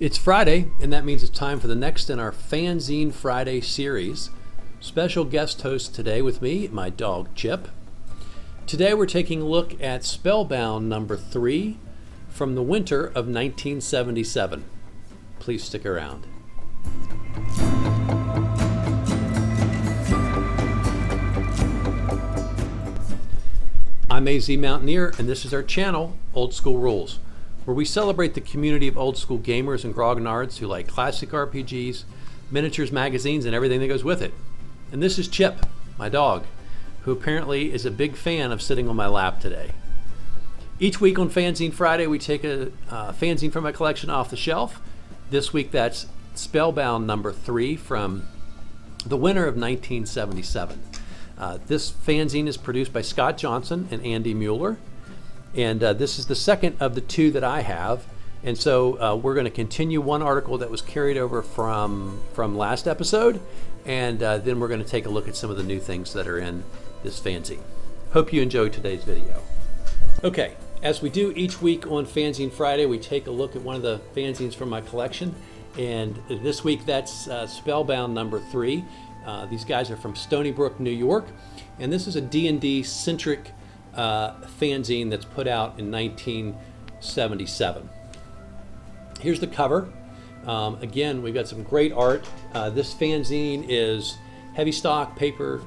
It's Friday, and that means it's time for the next in our Fanzine Friday series. Special guest host today with me, my dog Chip. Today we're taking a look at Spellbound number 3 from the winter of 1977. Please stick around. I'm AZ Mountaineer, and this is our channel, Old School Rules, where we celebrate the community of old school gamers and grognards who like classic RPGs, miniatures, magazines, and everything that goes with it. And this is Chip, my dog, who apparently is a big fan of sitting on my lap today. Each week on Fanzine Friday, we take a fanzine from my collection off the shelf. This week, that's Spellbound number 3 from the winter of 1977. This fanzine is produced by Scott Johnson and Andy Mueller. And this is the second of the two that I have. And so we're going to continue one article that was carried over from last episode. And then we're going to take a look at some of the new things that are in this fanzine. Hope you enjoyed today's video. Okay, as we do each week on Fanzine Friday, we take a look at one of the fanzines from my collection. And this week that's Spellbound number 3. These guys are from Stony Brook, New York. And this is a D&D centric fanzine that's put out in 1977. Here's the cover. Again, we've got some great art. This fanzine is heavy stock paper,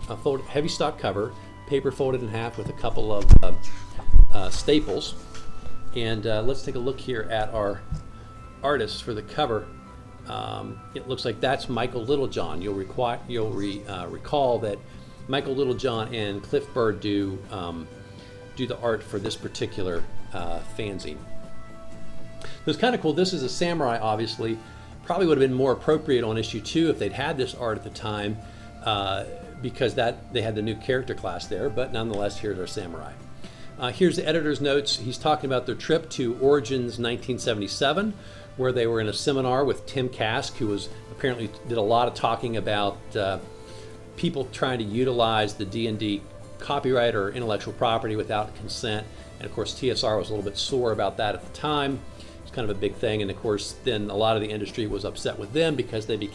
heavy stock cover, paper folded in half with a couple of staples. And let's take a look here at our artists for the cover. It looks like that's Michael Littlejohn. You'll recall that Michael Littlejohn and Cliff Bird do the art for this particular fanzine. So it's kind of cool. This is a samurai, obviously. Probably would have been more appropriate on issue 2 if they'd had this art at the time, because they had the new character class there. But nonetheless, here's our samurai. Here's the editor's notes. He's talking about their trip to Origins 1977, where they were in a seminar with Tim Kask, who apparently did a lot of talking about people trying to utilize the D&D copyright or intellectual property without consent. And of course TSR was a little bit sore about that at the time. It's kind of a big thing, and of course then a lot of the industry was upset with them because they took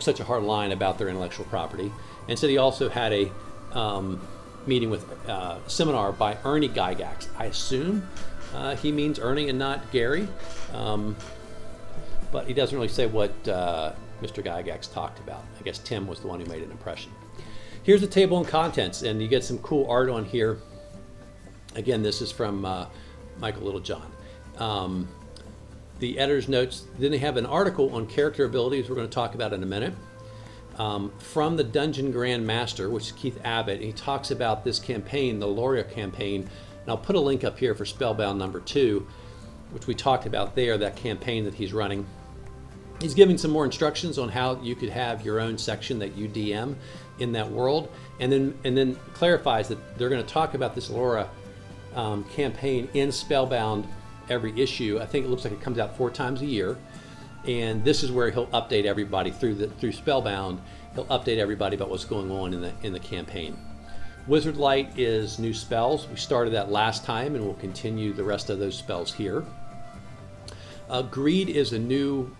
such a hard line about their intellectual property. And so he also had a meeting with seminar by Ernie Gygax. I assume he means Ernie and not Gary, but he doesn't really say what Mr. Gygax talked about. I guess Tim was the one who made an impression. Here's the table and contents, and you get some cool art on here. Again, this is from Michael Littlejohn. The editor's notes, then they have an article on character abilities we're going to talk about in a minute. From the Dungeon Grand Master, which is Keith Abbott, and he talks about this campaign, the Loera campaign, and I'll put a link up here for Spellbound number 2, which we talked about there, that campaign that he's running. He's giving some more instructions on how you could have your own section that you DM in that world, and then clarifies that they're going to talk about this Loera campaign in Spellbound every issue. I think it looks like it comes out 4 times a year, and this is where he'll update everybody through Spellbound. He'll update everybody about what's going on in the campaign. Wizard Light is new spells. We started that last time, and we'll continue the rest of those spells here. Greed is a new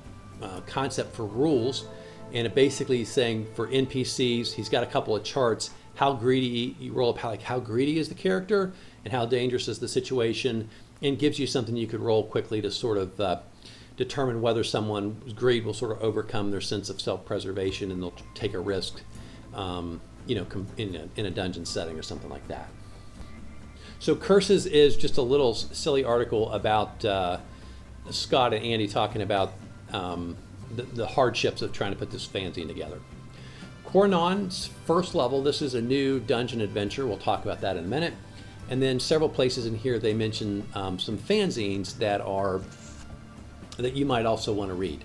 concept for rules, and it basically is saying for NPCs, he's got a couple of charts, how greedy, you roll up how greedy is the character and how dangerous is the situation, and gives you something you could roll quickly to sort of determine whether someone's greed will sort of overcome their sense of self-preservation and they'll take a risk in a dungeon setting or something like that. So Curses is just a little silly article about Scott and Andy talking about the hardships of trying to put this fanzine together. Quarnoon's first level, this is a new dungeon adventure. We'll talk about that in a minute. And then several places in here they mention some fanzines that you might also want to read.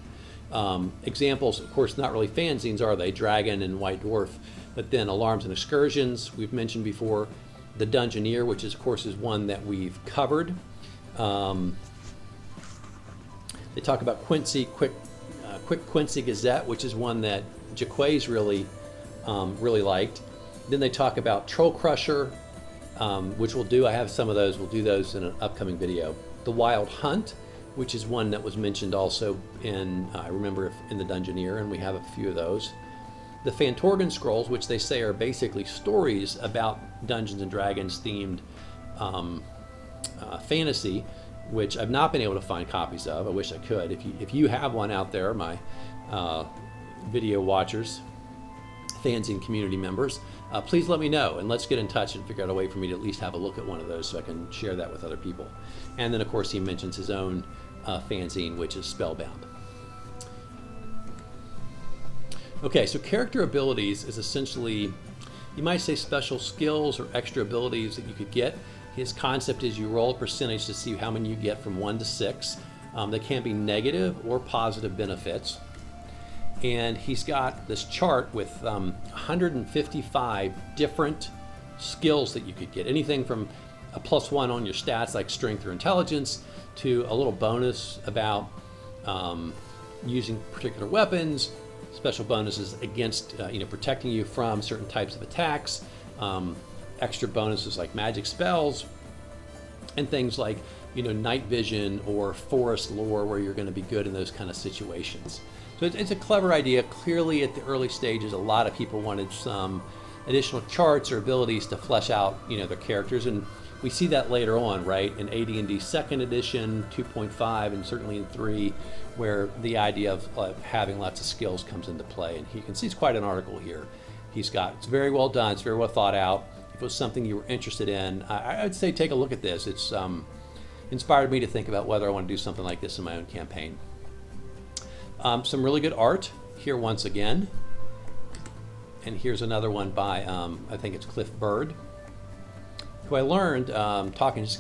Examples, of course, not really fanzines, are they? Dragon and White Dwarf. But then Alarums and Excursions, we've mentioned before. The Dungeoneer, which is, of course, is one that we've covered. They talk about Quincy, Quick Quincy Gazette, which is one that Jaquays really liked. Then they talk about Trollcrusher, which we'll do. I have some of those. We'll do those in an upcoming video. The Wild Hunt, which is one that was mentioned also in, I remember in the Dungeoneer, and we have a few of those. The Fantorgn scrolls, which they say are basically stories about Dungeons and Dragons themed fantasy, which I've not been able to find copies of. I wish I could. If you have one out there, my video watchers, Fanzine community members, please let me know, and let's get in touch and figure out a way for me to at least have a look at one of those so I can share that with other people. And then, of course, he mentions his own fanzine, which is Spellbound. Okay, so character abilities is essentially, you might say, special skills or extra abilities that you could get. His concept is you roll a percentage to see how many you get from 1 to 6. They can be negative or positive benefits. And he's got this chart with 155 different skills that you could get. Anything from a +1 on your stats like strength or intelligence to a little bonus about using particular weapons, special bonuses against protecting you from certain types of attacks, extra bonuses like magic spells, and things like night vision or forest lore where you're going to be good in those kind of situations. So it's a clever idea. Clearly at the early stages, a lot of people wanted some additional charts or abilities to flesh out their characters, and we see that later on, right, in AD&D 2nd edition, 2.5, and certainly in 3, where the idea of having lots of skills comes into play. And you can see it's quite an article here. It's very well done, it's very well thought out. If it was something you were interested in, I'd say take a look at this. It's inspired me to think about whether I want to do something like this in my own campaign. Some really good art here once again. And here's another one by, I think it's Cliff Bird, who I learned talking to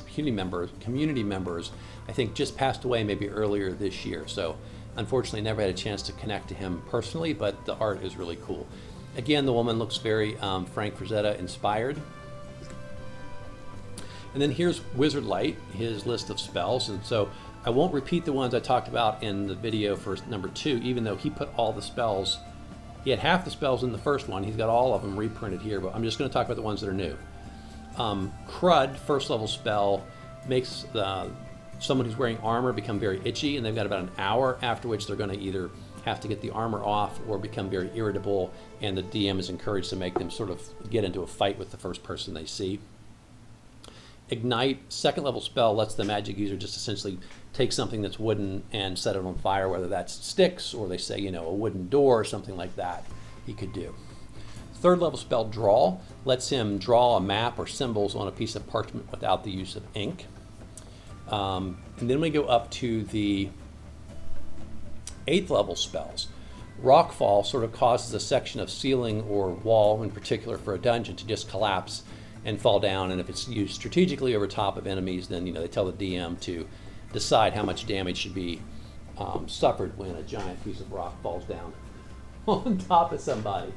community members, I think just passed away maybe earlier this year. So unfortunately never had a chance to connect to him personally, but the art is really cool. Again, the woman looks very Frank Frazetta inspired. And then here's Wizard Light, his list of spells. And so I won't repeat the ones I talked about in the video for number 2, even though he put all the spells, he had half the spells in the first one. He's got all of them reprinted here, but I'm just going to talk about the ones that are new. Crud, first level spell, makes someone who's wearing armor become very itchy, and they've got about an hour after which they're going to either have to get the armor off or become very irritable, and the DM is encouraged to make them sort of get into a fight with the first person they see. Ignite, second level spell, lets the magic user just essentially take something that's wooden and set it on fire, whether that's sticks or they say, a wooden door or something like that he could do. Third level spell, Draw, lets him draw a map or symbols on a piece of parchment without the use of ink. And then we go up to the 8th level spells. Rockfall sort of causes a section of ceiling or wall, in particular for a dungeon, to just collapse and fall down, and if it's used strategically over top of enemies, then they tell the DM to decide how much damage should be suffered when a giant piece of rock falls down on top of somebody.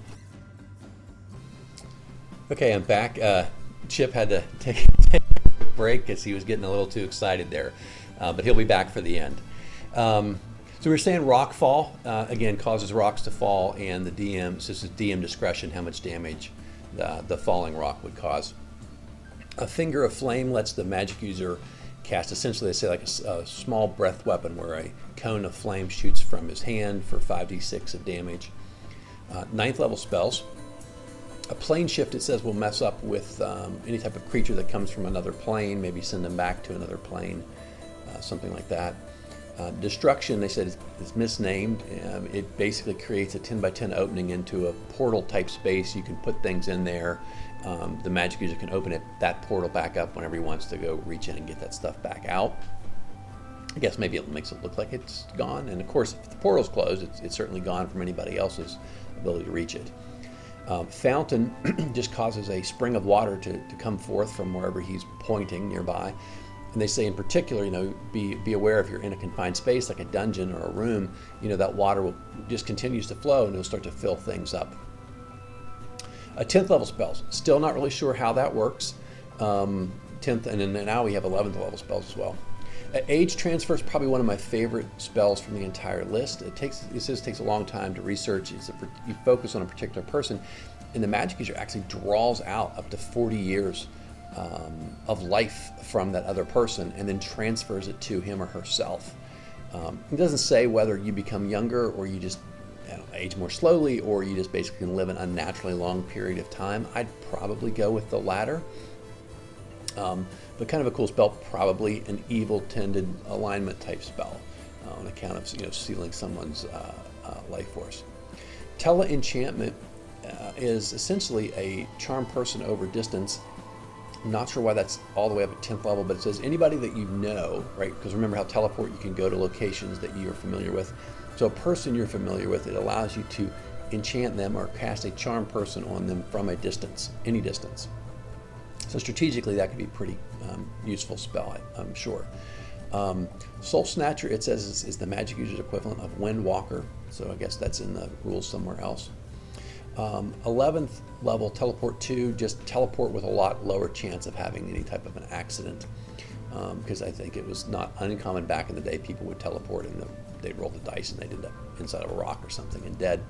Okay, I'm back. Chip had to take a break because he was getting a little too excited there, but he'll be back for the end. So we were saying rockfall, again, causes rocks to fall, and the DM, so this is DM discretion, how much damage the falling rock would cause. A Finger of Flame lets the magic user cast, essentially, they say, like a small breath weapon where a cone of flame shoots from his hand for 5d6 of damage. 9th level spells. A Plane Shift, it says, will mess up with any type of creature that comes from another plane, maybe send them back to another plane, something like that. Destruction, they said, is misnamed. It basically creates a 10 by 10 opening into a portal type space. You can put things in there. The magic user can open that portal back up whenever he wants to go reach in and get that stuff back out. I guess maybe it makes it look like it's gone. And of course, if the portal's closed, it's certainly gone from anybody else's ability to reach it. Fountain just causes a spring of water to come forth from wherever he's pointing nearby. And they say in particular, be aware if you're in a confined space like a dungeon or a room, that water will just continues to flow and it'll start to fill things up. 10th level spells, still not really sure how that works. 10th, and then now we have 11th level spells as well. Age Transfer is probably one of my favorite spells from the entire list. It says it takes a long time to research. You focus on a particular person, and the magic user actually draws out up to 40 years of life from that other person and then transfers it to him or herself. It doesn't say whether you become younger or you just age more slowly or you just basically can live an unnaturally long period of time. I'd probably go with the latter. But kind of a cool spell, probably an evil-tended alignment type spell on account of sealing someone's life force. Tele-enchantment is essentially a charm person over distance. I'm not sure why that's all the way up at 10th level, but it says anybody that you know, right? Because remember how teleport, you can go to locations that you're familiar with. So a person you're familiar with, it allows you to enchant them or cast a charm person on them from a distance, any distance. So strategically, that could be pretty useful spell, I'm sure. Soul Snatcher, it says, is the magic user's equivalent of Windwalker. So I guess that's in the rules somewhere else. 11th level, Teleport 2, just teleport with a lot lower chance of having any type of an accident. Because I think it was not uncommon back in the day, people would teleport and they'd roll the dice and they'd end up inside of a rock or something and dead.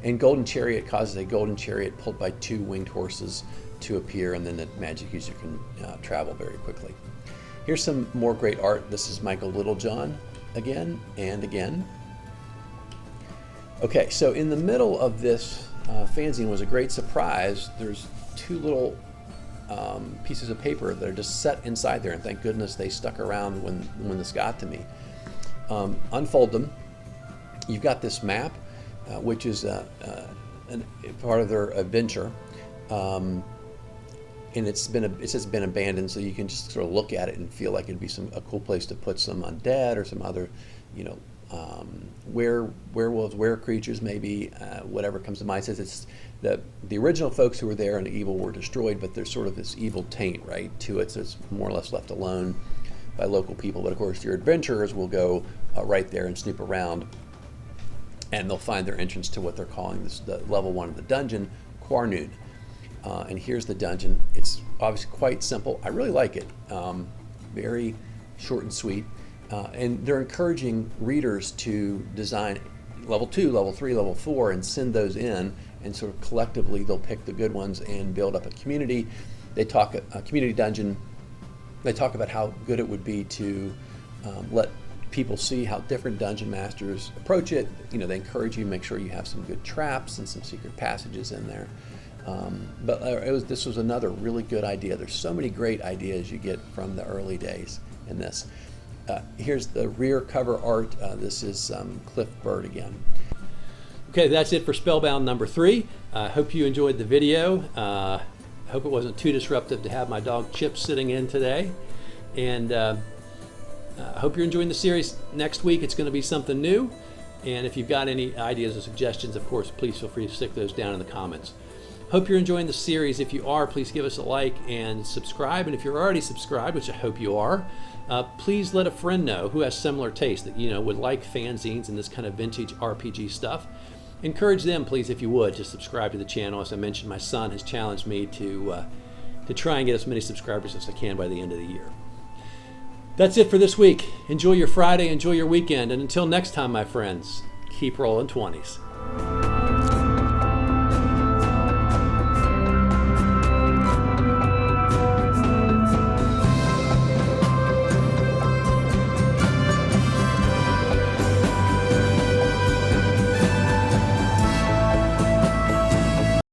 And Golden Chariot causes a golden chariot pulled by 2 winged horses to appear, and then the magic user can travel very quickly. Here's some more great art. This is Michael Littlejohn again and again. Okay, so in the middle of this fanzine was a great surprise. There's 2 little pieces of paper that are just set inside there, and thank goodness they stuck around when this got to me. Unfold them. You've got this map, which is part of their adventure, and it says been abandoned, so you can just sort of look at it and feel like it'd be a cool place to put some undead or some other, werewolves, were-creatures, maybe, whatever comes to mind. It says it's the original folks who were there and the evil were destroyed, but there's sort of this evil taint, right, to it, so it's more or less left alone by local people. But of course, your adventurers will go right there and snoop around, and they'll find their entrance to what they're calling the level 1 of the dungeon, Quarnoon. And here's the dungeon. It's obviously quite simple. I really like it. Very short and sweet. And they're encouraging readers to design level 2, level 3, level 4, and send those in, and sort of collectively they'll pick the good ones and build up a community. They talk a community dungeon. They talk about how good it would be to let people see how different dungeon masters approach it. They encourage you to make sure you have some good traps and some secret passages in there. But this was another really good idea. There's so many great ideas you get from the early days in this. Here's the rear cover art. This is Cliff Bird again. Okay, that's it for Spellbound number 3. Hope you enjoyed the video. Hope it wasn't too disruptive to have my dog Chip sitting in today. And hope you're enjoying the series. Next week it's going to be something new. And if you've got any ideas or suggestions, of course, please feel free to stick those down in the comments. Hope you're enjoying the series. If you are, please give us a like and subscribe. And if you're already subscribed, which I hope you are, please let a friend know who has similar taste that would like fanzines and this kind of vintage RPG stuff. Encourage them, please, if you would, to subscribe to the channel. As I mentioned, my son has challenged me to try and get as many subscribers as I can by the end of the year. That's it for this week. Enjoy your Friday, enjoy your weekend, and until next time, my friends, keep rolling 20s.